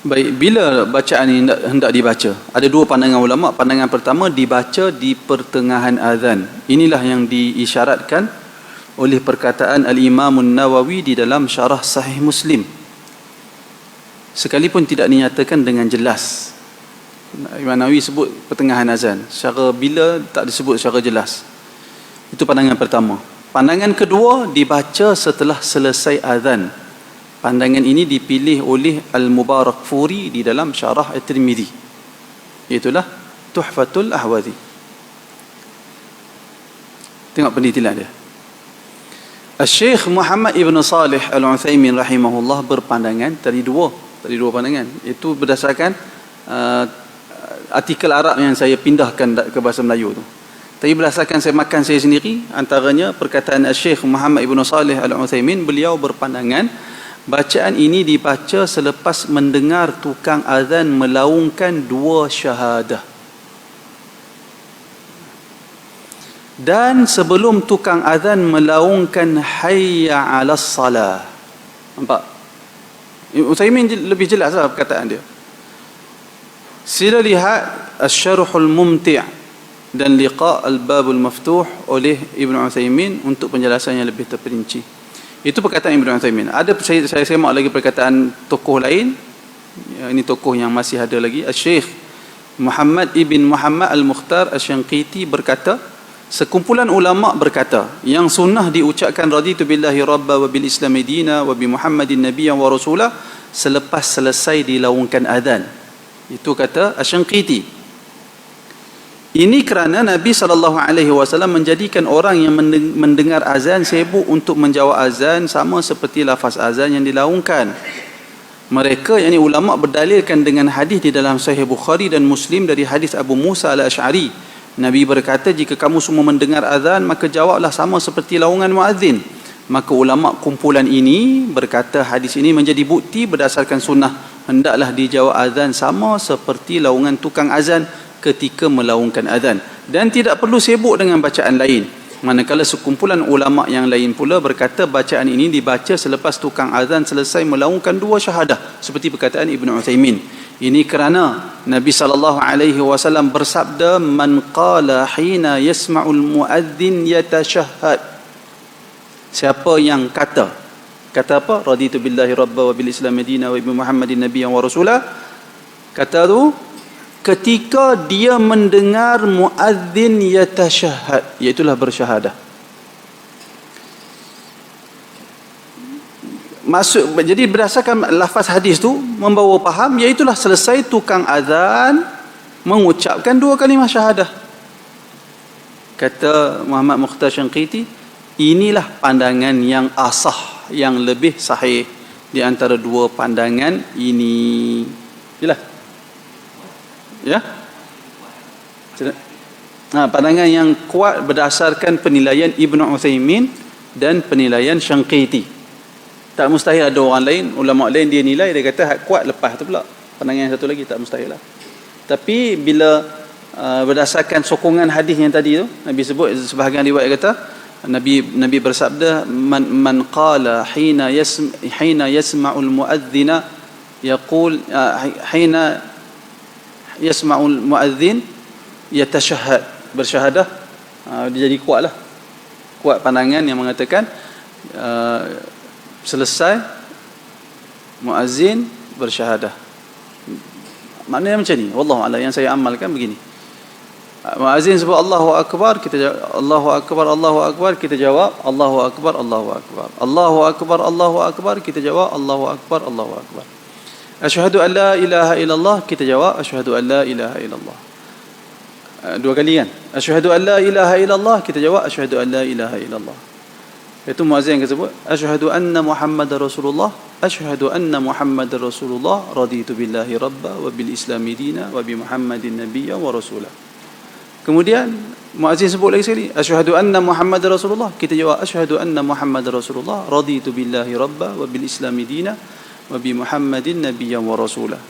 Baik, bila bacaan ini hendak dibaca? Ada dua pandangan ulama. Pandangan pertama, dibaca di pertengahan azan. Inilah yang diisyaratkan oleh perkataan Al-Imam Nawawi di dalam syarah Sahih Muslim. Sekalipun tidak dinyatakan dengan jelas. Imam Nawawi sebut pertengahan azan. Secara bila tak disebut secara jelas. Itu pandangan pertama. Pandangan kedua, dibaca setelah selesai azan. Pandangan ini dipilih oleh Al-Mubarakfuri di dalam syarah At-Tirmidzi. Itulah Tuhfatul Ahwazi. Tengok penelitian dia. Al-Syekh Muhammad Ibn Salih Al-Uthaymin rahimahullah berpandangan tadi dua pandangan. Itu berdasarkan artikel Arab yang saya pindahkan ke bahasa Melayu tu. Tapi berdasarkan saya makan saya sendiri, antaranya perkataan Al-Syekh Muhammad Ibn Salih Al-Uthaymin, beliau berpandangan bacaan ini dibaca selepas mendengar tukang azan melaungkan dua syahadah dan sebelum tukang azan melaungkan hayya 'alas salah. Nampak? Utsaimin lebih jelaslah perkataan dia. Sila lihat Asy-Syarhul Mumti' dan Liqa' Al-Babul Maftuh oleh Ibn Utsaimin untuk penjelasan yang lebih terperinci. Itu perkataan Ibn Utsaimin. Ada saya semak lagi perkataan tokoh lain. Ini tokoh yang masih ada lagi. Syekh Muhammad Ibn Muhammad Al-Mukhtar Asy-Syanqiti berkata, sekumpulan ulama berkata, yang sunnah diucapkan raditu billahi rabba wa bil islami dina wa bi Muhammadin nabiyyan wa rasulah selepas selesai dilaungkan azan. Itu kata Asy-Syanqiti. Ini kerana Nabi SAW menjadikan orang yang mendengar azan sibuk untuk menjawab azan sama seperti lafaz azan yang dilaungkan. Mereka, yakni ulama, berdalilkan dengan hadis di dalam Sahih Bukhari dan Muslim dari hadis Abu Musa Al-Asy'ari. Nabi berkata, jika kamu semua mendengar azan, maka jawablah sama seperti laungan muazzin. Maka ulama kumpulan ini berkata hadis ini menjadi bukti berdasarkan sunnah. Hendaklah dijawab azan sama seperti laungan tukang azan ketika melaungkan azan, dan tidak perlu sibuk dengan bacaan lain. Manakala sekumpulan ulama yang lain pula berkata bacaan ini dibaca selepas tukang azan selesai melaungkan dua syahadah, seperti perkataan Ibn Utsaimin. Ini kerana Nabi SAW bersabda, man qala hina yasma'ul muadzin yatashahhad. Siapa yang kata apa? Raditu billahi rabba wa bil islami dina wa bi Muhammadin nabiyyan wa rasulah. Kata tu ketika dia mendengar muadzin yatashahhad, iaitulah bersyahadah. Jadi berdasarkan lafaz hadis tu membawa faham, iaitulah selesai tukang azan mengucapkan dua kalimah syahadah. Kata Muhammad Mukhtar Syanqiti, inilah pandangan yang asah, yang lebih sahih di antara dua pandangan ini. Yalah. Ya, pandangan yang kuat berdasarkan penilaian Ibn Utsaimin dan penilaian Syanqiti. Tak mustahil ada orang lain, ulama lain dia nilai, dia kata kuat lepas tu pula. Pandangan yang satu lagi tak mustahil lah. Tapi bila berdasarkan sokongan hadis yang tadi tu, Nabi sebut, sebahagian riwayat kata Nabi bersabda, man qala hina yasma'ul muadzina yaqul hina yasma'ul muadzin yatashahhad, bersyahadah. Dia jadi kuat pandangan yang mengatakan selesai muazzin bersyahadah. Maknanya macam ni, wallahu a'lam. Yang saya amalkan begini, muazzin sebut Allahu akbar, kita jawab Allahu akbar, Allahu akbar, kita jawab Allahu akbar, Allahu akbar, Allahu akbar, Allahu akbar, kita jawab Allahu akbar, Allahu akbar. Asyhadu an la ilaha illallah, kita jawab asyhadu an la ilaha illallah. Dua kali kan? Asyhadu an la ilaha illallah, kita jawab asyhadu an la ilaha illallah. Itu muazzin yang sebut asyhadu anna Muhammadar Rasulullah, asyhadu anna Muhammadar Rasulullah, raditu billahi rabba wa bil islami dina wa bi Muhammadin nabiyyan wa rasulah. Kemudian muazzin sebut lagi sekali asyhadu anna Muhammadar Rasulullah, kita jawab asyhadu anna Muhammadar Rasulullah, raditu billahi rabba wa bil islami dina wa bi Muhammadin nabiyyan wa rasulah.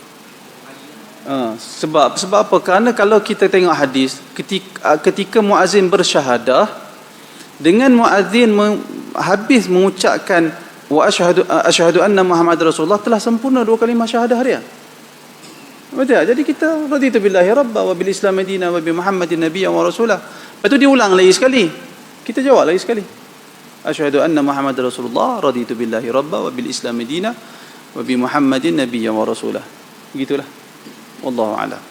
Sebab apa? Kerana kalau kita tengok hadis, ketika muazzin bersyahadah, dengan muazzin habis mengucapkan wa asyhadu anna Muhammad Rasulullah, telah sempurna dua kalimah syahadah dia. Betul. Jadi kita raditu billahi rabba wa bil islam madina wa bi muhammadin nabiyyan wa rasulah. Lepas tu dia ulang lagi sekali. Kita jawab lagi sekali. Asyhadu anna Muhammad Rasulullah, raditu billahi rabba wa bil islam madina wa bi muhammadin nabiyyan wa rasulah. Begitulah. Wallahu a'lam.